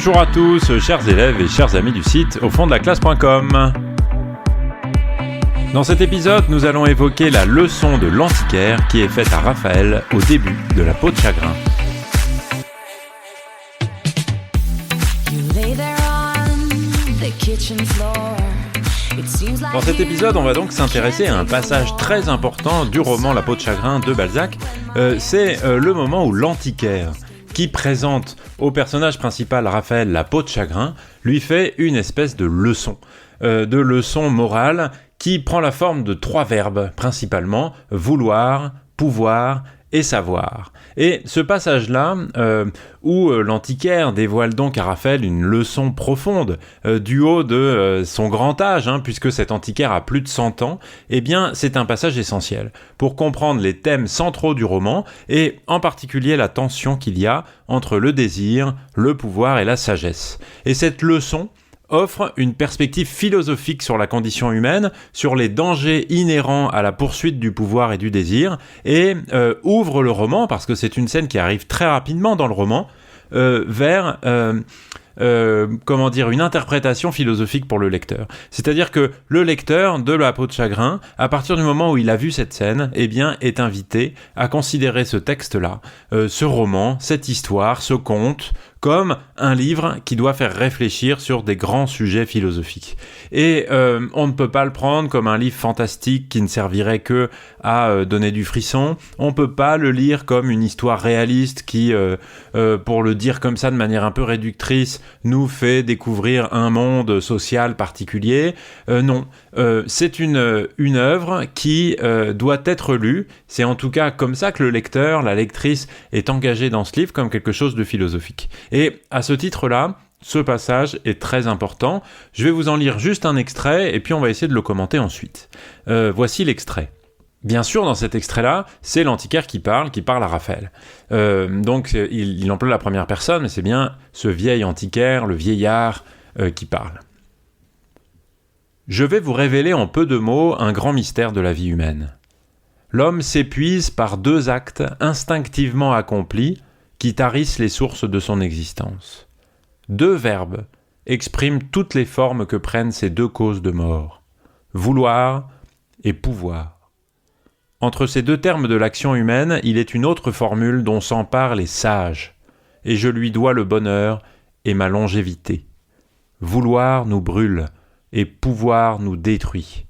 Bonjour à tous, chers élèves et chers amis du site au fond de la classe.com. Dans cet épisode, nous allons évoquer la leçon de l'antiquaire qui est faite à Raphaël au début de La peau de chagrin. Dans cet épisode, on va donc s'intéresser à un passage très important du roman La peau de chagrin de Balzac. C'est le moment où l'antiquaire, qui présente au personnage principal Raphaël la peau de chagrin, lui fait une espèce de leçon morale qui prend la forme de 3 verbes principalement, vouloir, pouvoir et savoir. Et ce passage-là, où l'antiquaire dévoile donc à Raphaël une leçon profonde du haut de son grand âge, puisque cet antiquaire a plus de 100 ans, eh bien c'est un passage essentiel pour comprendre les thèmes centraux du roman et en particulier la tension qu'il y a entre le désir, le pouvoir et la sagesse. Et cette leçon offre une perspective philosophique sur la condition humaine, sur les dangers inhérents à la poursuite du pouvoir et du désir, et ouvre le roman, parce que c'est une scène qui arrive très rapidement dans le roman, vers une interprétation philosophique pour le lecteur. C'est-à-dire que le lecteur de La peau de chagrin, à partir du moment où il a vu cette scène, eh bien, est invité à considérer ce texte-là, ce roman, cette histoire, ce conte, comme un livre qui doit faire réfléchir sur des grands sujets philosophiques. Et on ne peut pas le prendre comme un livre fantastique qui ne servirait que à donner du frisson. On ne peut pas le lire comme une histoire réaliste qui, pour le dire comme ça de manière un peu réductrice, nous fait découvrir un monde social particulier. Non, c'est une œuvre qui doit être lue. C'est en tout cas comme ça que le lecteur, la lectrice est engagée dans ce livre comme quelque chose de philosophique. Et à ce titre-là, ce passage est très important. Je vais vous en lire juste un extrait et puis on va essayer de le commenter ensuite. Voici l'extrait. Bien sûr, dans cet extrait-là, c'est l'antiquaire qui parle à Raphaël. Donc, il emploie la première personne, mais c'est bien ce vieil antiquaire, le vieillard, qui parle. Je vais vous révéler en peu de mots un grand mystère de la vie humaine. L'homme s'épuise par 2 actes instinctivement accomplis qui tarissent les sources de son existence. 2 verbes expriment toutes les formes que prennent ces 2 causes de mort, vouloir et pouvoir. Entre ces 2 termes de l'action humaine, il est une autre formule dont s'emparent les sages, et je lui dois le bonheur et ma longévité. Vouloir nous brûle, et pouvoir nous détruit.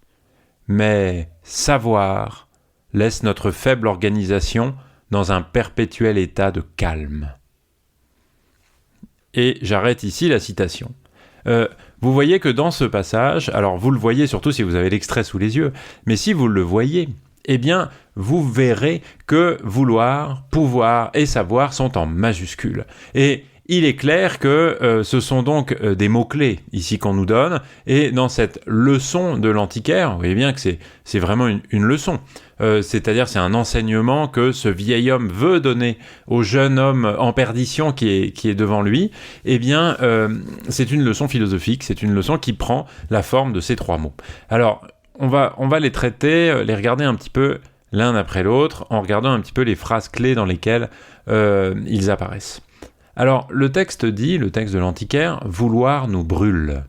Mais savoir laisse notre faible organisation dans un perpétuel état de calme. Et j'arrête ici la citation. Vous voyez que dans ce passage, alors vous le voyez surtout si vous avez l'extrait sous les yeux, mais si vous le voyez, eh bien, vous verrez que vouloir, pouvoir et savoir sont en majuscules. Et il est clair que ce sont donc des mots-clés ici qu'on nous donne, et dans cette leçon de l'antiquaire, vous voyez bien que c'est vraiment une leçon. C'est-à-dire c'est un enseignement que ce vieil homme veut donner au jeune homme en perdition qui est devant lui. Eh bien, c'est une leçon philosophique, c'est une leçon qui prend la forme de ces 3 mots. Alors, on va les traiter, les regarder un petit peu l'un après l'autre, en regardant un petit peu les phrases clés dans lesquelles ils apparaissent. Alors, le texte de l'antiquaire, « vouloir nous brûle ».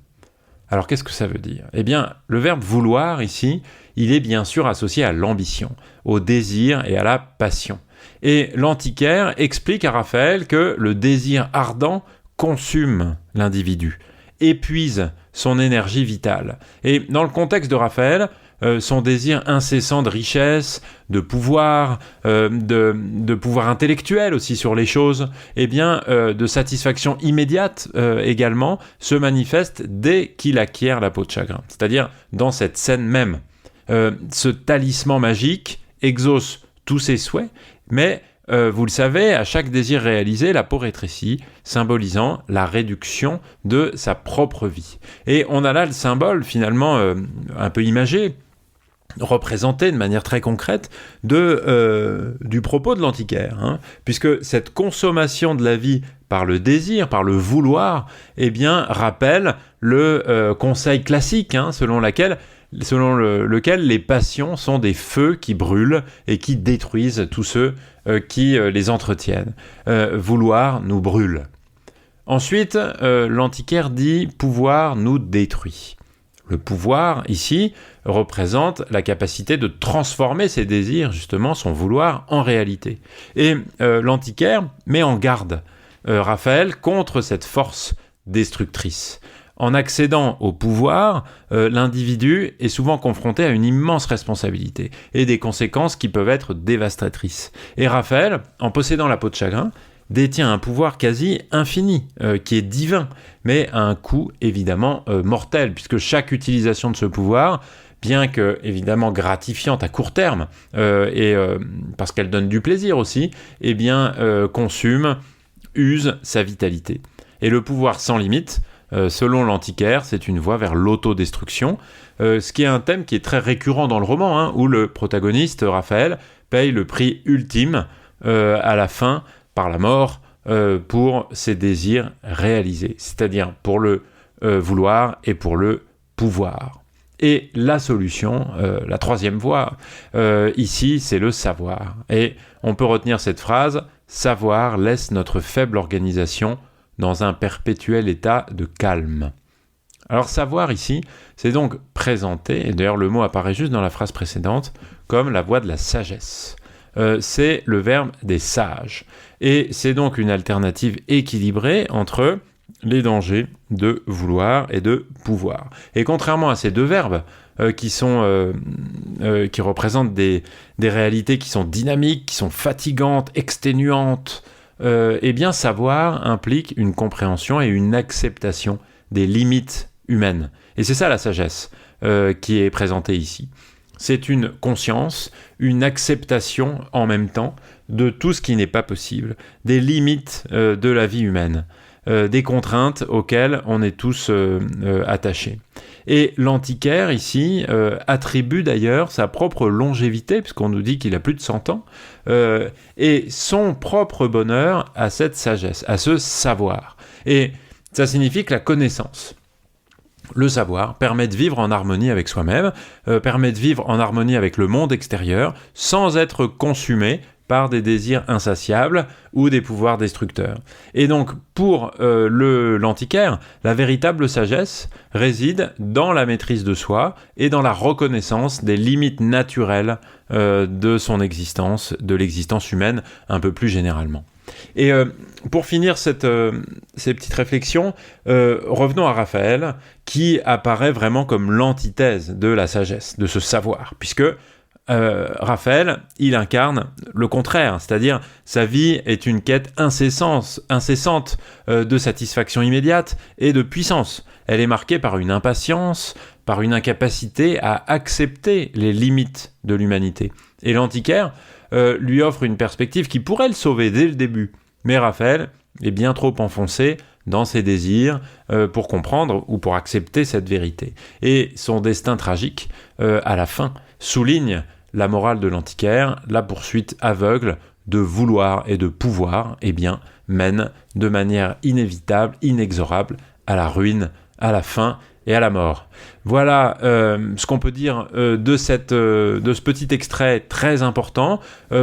Alors, qu'est-ce que ça veut dire ? Eh bien, le verbe « vouloir » ici, il est bien sûr associé à l'ambition, au désir et à la passion. Et l'antiquaire explique à Raphaël que le désir ardent consume l'individu, épuise son énergie vitale. Et dans le contexte de Raphaël, son désir incessant de richesse, de pouvoir, de pouvoir intellectuel aussi sur les choses, eh bien, de satisfaction immédiate également, se manifeste dès qu'il acquiert la peau de chagrin. C'est-à-dire dans cette scène même. Ce talisman magique exauce tous ses souhaits, mais vous le savez, à chaque désir réalisé, la peau rétrécit, symbolisant la réduction de sa propre vie. Et on a là le symbole, finalement, un peu imagé, représenté de manière très concrète du propos de l'antiquaire, puisque cette consommation de la vie par le désir, par le vouloir, eh bien, rappelle le conseil classique, selon lequel les passions sont des feux qui brûlent et qui détruisent tous ceux qui les entretiennent. Vouloir nous brûle. Ensuite, l'antiquaire dit « pouvoir nous détruit ». Le pouvoir, ici, représente la capacité de transformer ses désirs, justement, son vouloir, en réalité. Et l'antiquaire met en garde Raphaël contre cette force destructrice. En accédant au pouvoir, l'individu est souvent confronté à une immense responsabilité et des conséquences qui peuvent être dévastatrices. Et Raphaël, en possédant la peau de chagrin, détient un pouvoir quasi infini, qui est divin, mais à un coût évidemment mortel, puisque chaque utilisation de ce pouvoir, bien que évidemment gratifiante à court terme, parce qu'elle donne du plaisir aussi, eh bien consume, use sa vitalité. Et le pouvoir sans limite, selon l'antiquaire, c'est une voie vers l'autodestruction, ce qui est un thème qui est très récurrent dans le roman, où le protagoniste, Raphaël, paye le prix ultime à la fin, par la mort, pour ses désirs réalisés, c'est-à-dire pour le vouloir et pour le pouvoir. Et la solution, la troisième voie, ici, c'est le savoir. Et on peut retenir cette phrase, « Savoir laisse notre faible organisation dans un perpétuel état de calme ». Alors savoir ici, c'est donc présenter, et d'ailleurs le mot apparaît juste dans la phrase précédente, comme la voie de la sagesse. C'est le verbe des sages. Et c'est donc une alternative équilibrée entre les dangers de vouloir et de pouvoir. Et contrairement à ces deux verbes qui représentent des réalités qui sont dynamiques, qui sont fatigantes, exténuantes, eh bien savoir implique une compréhension et une acceptation des limites humaines. Et c'est ça la sagesse qui est présentée ici. C'est une conscience, une acceptation en même temps de tout ce qui n'est pas possible, des limites de la vie humaine, des contraintes auxquelles on est tous attachés. Et l'antiquaire, ici, attribue d'ailleurs sa propre longévité, puisqu'on nous dit qu'il a plus de 100 ans, et son propre bonheur à cette sagesse, à ce savoir. Et ça signifie que la connaissance, le savoir, permet de vivre en harmonie avec soi-même, permet de vivre en harmonie avec le monde extérieur, sans être consumé par des désirs insatiables ou des pouvoirs destructeurs. Et donc, pour l'antiquaire, la véritable sagesse réside dans la maîtrise de soi et dans la reconnaissance des limites naturelles de son existence, de l'existence humaine un peu plus généralement. Et pour finir ces petites réflexions, revenons à Raphaël, qui apparaît vraiment comme l'antithèse de la sagesse, de ce savoir, puisque Raphaël, il incarne le contraire, c'est-à-dire sa vie est une quête incessante de satisfaction immédiate et de puissance. Elle est marquée par une impatience, par une incapacité à accepter les limites de l'humanité. Et l'antiquaire lui offre une perspective qui pourrait le sauver dès le début. Mais Raphaël est bien trop enfoncé dans ses désirs pour comprendre ou pour accepter cette vérité. Et son destin tragique, à la fin, souligne la morale de l'antiquaire, la poursuite aveugle de vouloir et de pouvoir, eh bien, mène de manière inévitable, inexorable, à la ruine, à la fin et à la mort. Voilà ce qu'on peut dire de ce petit extrait très important.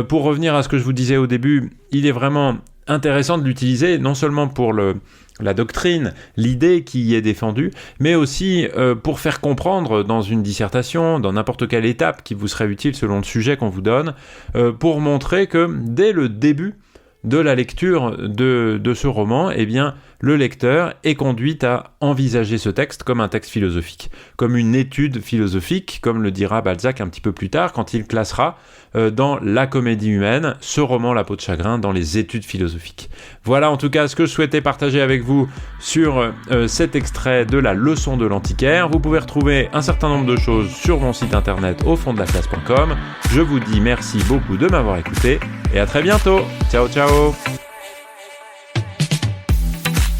Pour revenir à ce que je vous disais au début, il est vraiment intéressant de l'utiliser, non seulement pour la doctrine, l'idée qui y est défendue, mais aussi pour faire comprendre dans une dissertation, dans n'importe quelle étape qui vous serait utile selon le sujet qu'on vous donne, pour montrer que dès le début de la lecture de ce roman, eh bien, le lecteur est conduit à envisager ce texte comme un texte philosophique, comme une étude philosophique, comme le dira Balzac un petit peu plus tard, quand il classera dans La Comédie humaine ce roman La peau de chagrin dans les études philosophiques. Voilà en tout cas ce que je souhaitais partager avec vous sur cet extrait de la leçon de l'antiquaire. Vous pouvez retrouver un certain nombre de choses sur mon site internet aufonddelaclasse.com. Je vous dis merci beaucoup de m'avoir écouté et à très bientôt. Ciao ciao.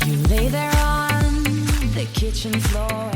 You lay there on the kitchen floor.